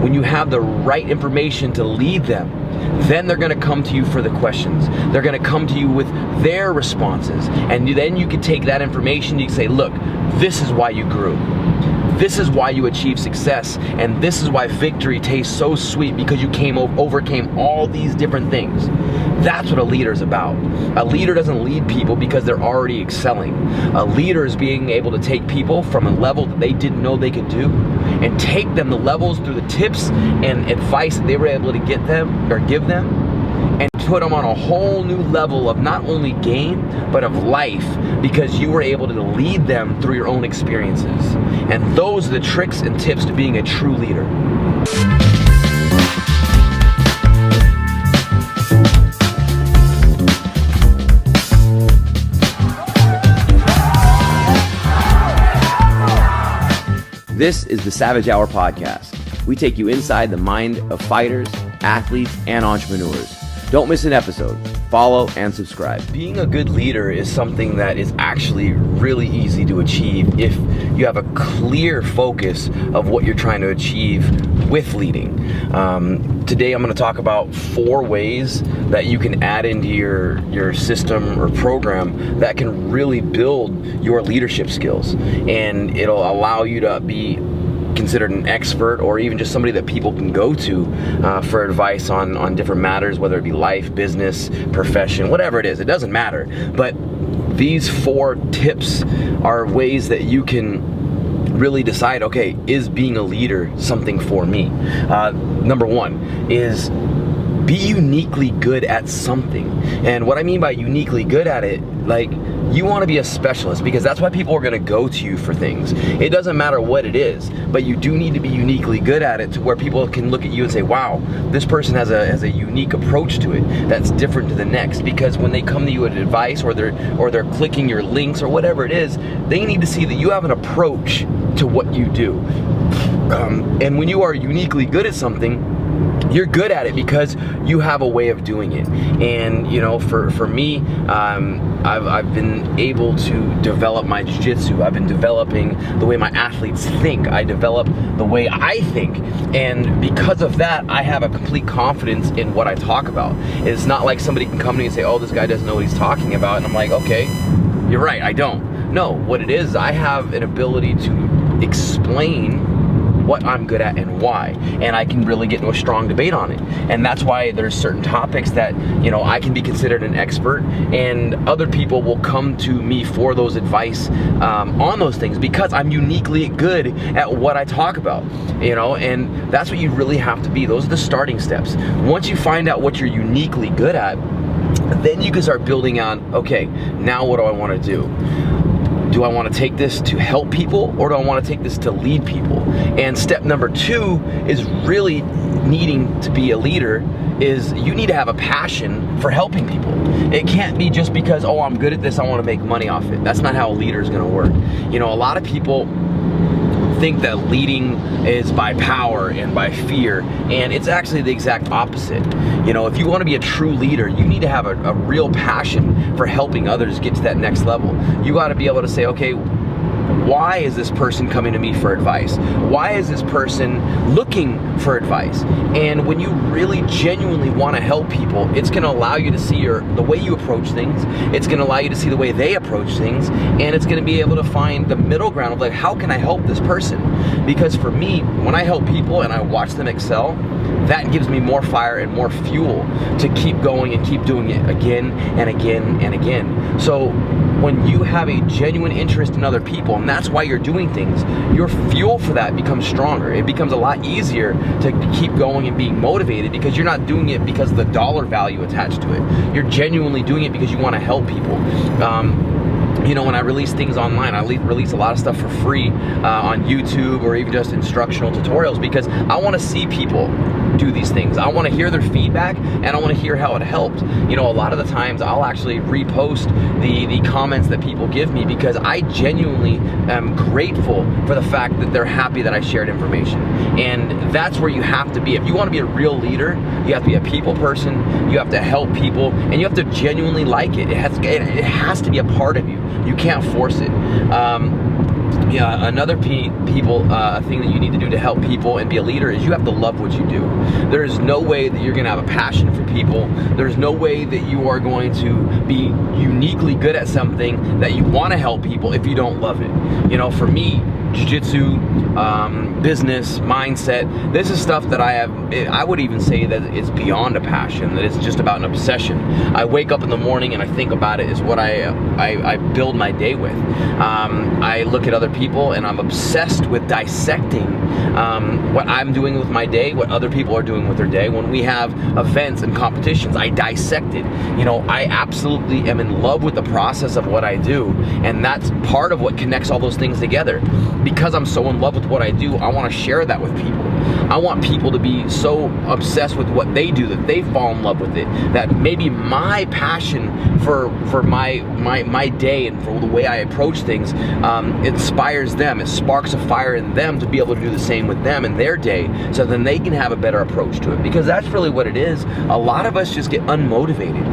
when you have the right information to lead them, then they're going to come to you for the questions. They're going to come to you with their responses. And then you can take that information, you can say, look, this is why you grew. This is why you achieved success, and this is why victory tastes so sweet, because you overcame all these different things. That's what a leader is about. A leader doesn't lead people because they're already excelling. A leader is being able to take people from a level that they didn't know they could do and take them to levels through the tips and advice that they were able to get them or give them, and put them on a whole new level of not only game, but of life, because you were able to lead them through your own experiences. And those are the tricks and tips to being a true leader. This is the Savage Hour Podcast. We take you inside the mind of fighters, athletes, and entrepreneurs. Don't miss an episode. Follow and subscribe. Being a good leader is something that is actually really easy to achieve if you have a clear focus of what you're trying to achieve with leading. Today I'm going to talk about 4 ways that you can add into your system or program that can really build your leadership skills, and it'll allow you to be considered an expert, or even just somebody that people can go to for advice on different matters, whether it be life, business, profession, whatever it is. It doesn't matter. But these 4 tips are ways that you can really decide, okay, is being a leader something for me? Number 1 is be uniquely good at something. And what I mean by uniquely good at it, like, you want to be a specialist, because that's why people are going to go to you for things. It doesn't matter what it is, but you do need to be uniquely good at it to where people can look at you and say, wow, this person has a unique approach to it that's different to the next. Because when they come to you with advice, or they're clicking your links or whatever it is, they need to see that you have an approach to what you do. And when you are uniquely good at something, you're good at it because you have a way of doing it. And you know, for me, I've been able to develop my jiu-jitsu. I've been developing the way my athletes think. I develop the way I think, and because of that, I have a complete confidence in what I talk about. It's not like somebody can come to me and say, oh, this guy doesn't know what he's talking about, and I'm like, okay, you're right, I don't. No, what it is, I have an ability to explain what I'm good at and why, and I can really get into a strong debate on it. And that's why there's certain topics that, you know, I can be considered an expert, and other people will come to me for those advice on those things, because I'm uniquely good at what I talk about, you know. And that's what you really have to be. Those are the starting steps. Once you find out what you're uniquely good at, then you can start building on, okay, now what do I want to do? Do I want to take this to help people, or do I want to take this to lead people? And step number 2 is really needing to be a leader, is you need to have a passion for helping people. It can't be just because, oh, I'm good at this, I want to make money off it. That's not how a leader is going to work. You know, a lot of people think that leading is by power and by fear, and it's actually the exact opposite. You know, if you want to be a true leader, you need to have a real passion for helping others get to that next level. You got to be able to say, okay, why is this person coming to me for advice? Why is this person looking for advice? And when you really genuinely want to help people, it's going to allow you to see the way you approach things. It's going to allow you to see the way they approach things, and it's going to be able to find the middle ground of, like, how can I help this person? Because for me, when I help people and I watch them excel, that gives me more fire and more fuel to keep going and keep doing it again and again and again. So when you have a genuine interest in other people, and that's why you're doing things, your fuel for that becomes stronger. It becomes a lot easier to keep going and being motivated, because you're not doing it because of the dollar value attached to it. You're genuinely doing it because you want to help people. You know, when I release things online, I release a lot of stuff for free on YouTube, or even just instructional tutorials, because I want to see people do these things. I want to hear their feedback, and I want to hear how it helped. You know, a lot of the times I'll actually repost the comments that people give me, because I genuinely am grateful for the fact that they're happy that I shared information. And that's where you have to be. If you want to be a real leader, you have to be a people person, you have to help people, and you have to genuinely like it. It has to be a part of you. You can't force it. Yeah, another thing that you need to do to help people and be a leader is you have to love what you do. There is no way that you're going to have a passion for people. There's no way that you are going to be uniquely good at something that you want to help people if you don't love it. You know, for me, jiu-jitsu, business, mindset, this is stuff that I would even say that it's beyond a passion, that it's just about an obsession. I wake up in the morning and I think about it is what I build my day with. I look at other people and I'm obsessed with dissecting what I'm doing with my day, what other people are doing with their day. When we have events and competitions, I dissect it. You know, I absolutely am in love with the process of what I do, and that's part of what connects all those things together. Because I'm so in love with what I do, I want to share that with people. I want people to be so obsessed with what they do that they fall in love with it, that maybe my passion for my day and for the way I approach things inspires them. It sparks a fire in them to be able to do the same with them in their day, so then they can have a better approach to it. Because that's really what it is. A lot of us just get unmotivated.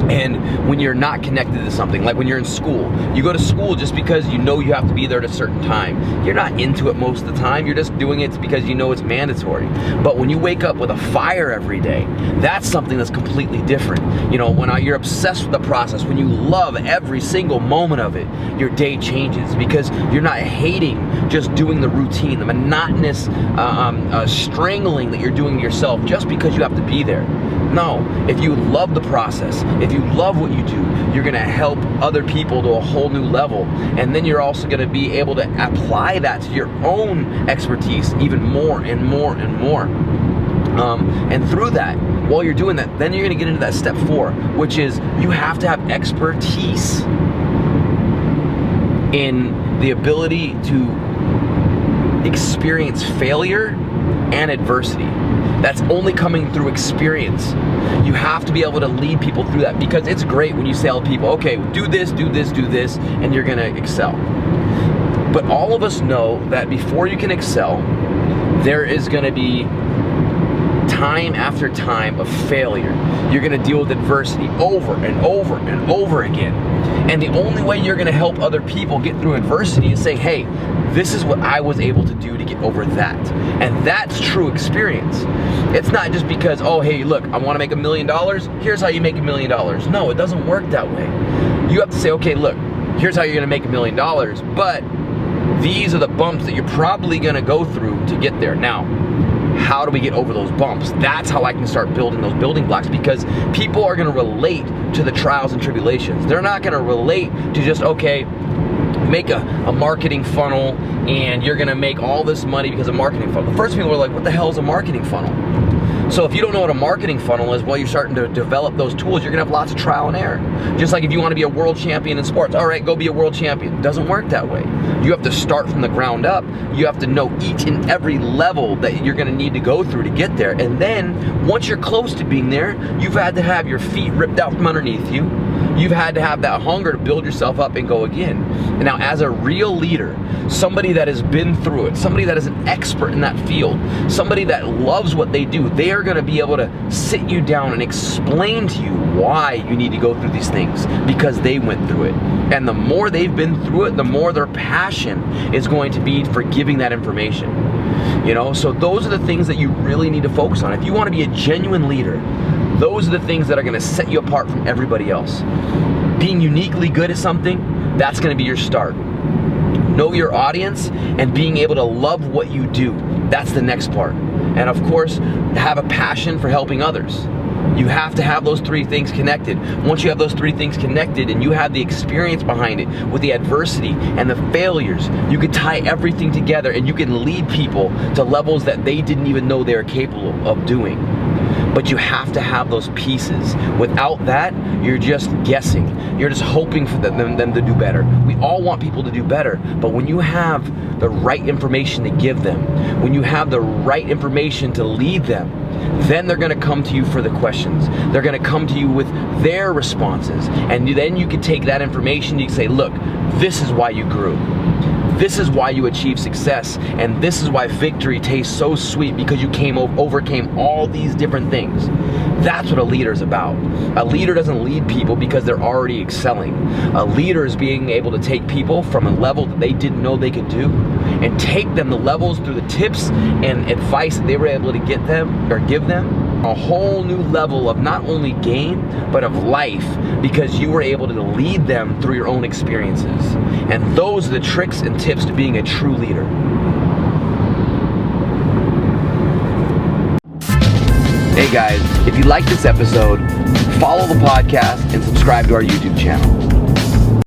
And when you're not connected to something, like when you're in school, you go to school just because you know you have to be there at a certain time. You're not into it most of the time. You're just doing it because you know it's mandatory. But when you wake up with a fire every day, that's something that's completely different. You know, when you're obsessed with the process, when you love every single moment of it, your day changes because you're not hating just doing the routine, the monotonous strangling that you're doing to yourself just because you have to be there. No, if you love the process, if you love what you do, you're going to help other people to a whole new level. And then you're also going to be able to apply that to your own expertise even more and more and more. And through that, while you're doing that, then you're going to get into that step 4, which is you have to have expertise in the ability to experience failure and adversity. That's only coming through experience. You have to be able to lead people through that, because it's great when you tell people, okay, do this, and you're gonna excel. But all of us know that before you can excel, there is gonna be time after time of failure. You're gonna deal with adversity over and over and over again. And the only way you're gonna help other people get through adversity is say, hey, this is what I was able to do to get over that. And that's true experience. It's not just because, oh, hey, look, I wanna make $1 million, here's how you make $1 million. No, it doesn't work that way. You have to say, okay, look, here's how you're gonna make $1 million, but these are the bumps that you're probably gonna go through to get there. Now, how do we get over those bumps? That's how I can start building those building blocks, because people are gonna relate to the trials and tribulations. They're not gonna relate to just, okay, make a marketing funnel and you're gonna make all this money because of marketing funnel. The first people are like, what the hell is a marketing funnel? So if you don't know what a marketing funnel is, while you're starting to develop those tools, you're gonna have lots of trial and error. Just like if you wanna be a world champion in sports, all right, go be a world champion. It doesn't work that way. You have to start from the ground up. You have to know each and every level that you're gonna need to go through to get there. And then, once you're close to being there, you've had to have your feet ripped out from underneath you. You've had to have that hunger to build yourself up and go again. And now, as a real leader, somebody that has been through it, somebody that is an expert in that field, somebody that loves what they do, they are gonna be able to sit you down and explain to you why you need to go through these things, because they went through it. And the more they've been through it, the more their passion is going to be for giving that information. You know, so those are the things that you really need to focus on. If you want to be a genuine leader, those are the things that are going to set you apart from everybody else. Being uniquely good at something, that's going to be your start. Know your audience and being able to love what you do, that's the next part. And of course, have a passion for helping others. You have to have those 3 things connected. Once you have those 3 things connected and you have the experience behind it with the adversity and the failures, you can tie everything together and you can lead people to levels that they didn't even know they were capable of doing. But you have to have those pieces. Without that, you're just guessing. You're just hoping for them to do better. We all want people to do better, but when you have the right information to give them, when you have the right information to lead them, then they're gonna come to you for the questions. They're gonna come to you with their responses. And then you can take that information, you can say, look, this is why you grew. This is why you achieve success, and this is why victory tastes so sweet, because you overcame all these different things. That's what a leader is about. A leader doesn't lead people because they're already excelling. A leader is being able to take people from a level that they didn't know they could do and take them to levels through the tips and advice that they were able to give them a whole new level of not only game, but of life, because you were able to lead them through your own experiences. And those are the tricks and tips to being a true leader. Hey guys, if you like this episode, follow the podcast and subscribe to our YouTube channel.